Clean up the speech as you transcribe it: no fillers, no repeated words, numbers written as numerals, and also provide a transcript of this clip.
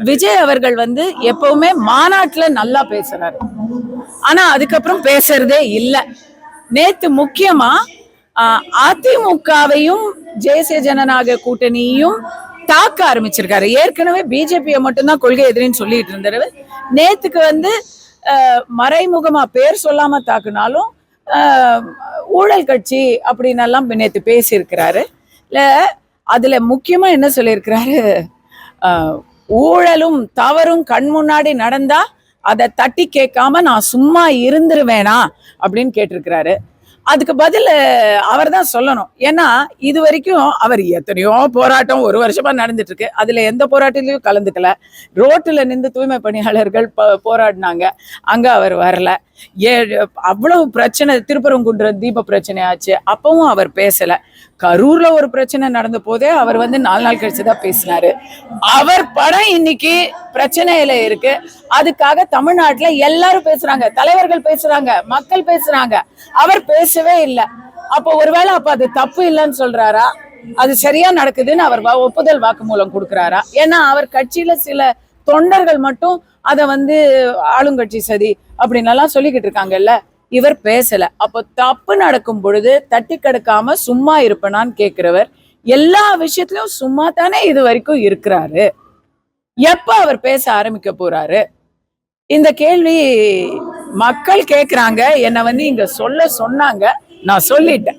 விஜய் அவர்கள் வந்து எப்பவுமே மாநாட்டுல நல்லா பேசுறாரு, ஆனா அதுக்கப்புறம் பேசுறதே இல்லை. நேத்து முக்கியமா அதிமுகவையும் தேசிய ஜனநாயக கூட்டணியும் தாக்க ஆரம்பிச்சிருக்காரு. ஏற்கனவே பிஜேபியை மட்டும்தான் கொள்கை எதிரின்னு சொல்லிட்டு இருந்தாரு. நேத்துக்கு வந்து மறைமுகமா பேர் சொல்லாம தாக்குனாலும் ஊழல் கட்சி அப்படின்னு எல்லாம் நேத்து பேசியிருக்கிறாரு. இல்ல அதுல முக்கியமா என்ன சொல்லியிருக்கிறாரு, ஊழலும் தவறும் கண் முன்னாடி நடந்தா அதை தட்டி கேட்காம நான் சும்மா இருந்துருவேனா அப்படின்னு கேட்டிருக்கிறாரு. அதுக்கு பதில் அவர் தான் சொல்லணும். ஏன்னா இது வரைக்கும் அவர் எத்தனையோ போராட்டம் 1 வருஷமா நடந்துட்டு இருக்கு, அதுல எந்த போராட்டத்திலையும் கலந்துக்கல. ரோட்டுல நின்று தூய்மை பணியாளர்கள் போராடினாங்க, அங்க அவர் வரல. அவ்வளவு பிரச்சனை, திருப்பரங்குன்றம் தீப பிரச்சனை ஆச்சு, அப்பவும் அவர் பேசல. கரூர்ல ஒரு பிரச்சனை நடந்த போதே அவர் வந்து 4 நாள் கழிச்சுதான் பேசினாரு. அவர் படம் இன்னைக்கு பிரச்சனையில இருக்கு, அதுக்காக தமிழ்நாட்டுல எல்லாரும் பேசுறாங்க, தலைவர்கள் பேசுறாங்க, மக்கள் பேசுறாங்க, அவர் பேசவே இல்லை. அப்போ ஒருவேளை அப்ப அது தப்பு இல்லைன்னு சொல்றாரா, அது சரியா நடக்குதுன்னு அவர் ஒப்புதல் வாக்குமூலம் கொடுக்குறாரா? ஏன்னா அவர் கட்சியில சில தொண்டர்கள் மட்டும் அதை வந்து ஆளுங்கட்சி சதி அப்படின்னு எல்லாம் சொல்லிக்கிட்டு இருக்காங்கல்ல, இவர் பேசல. அப்போ தப்பு நடக்கும் பொழுது தட்டி கடுக்காம சும்மா இருப்பனான்னு கேட்கிறவர் எல்லா விஷயத்திலும் சும்மா தானே இது வரைக்கும் இருக்கிறாரு. எப்ப அவர் பேச ஆரம்பிக்க போறாரு? இந்த கேள்வி மக்கள் கேட்கிறாங்க. என்னை வந்து இங்க சொன்னாங்க, நான் சொல்லிட்டேன்.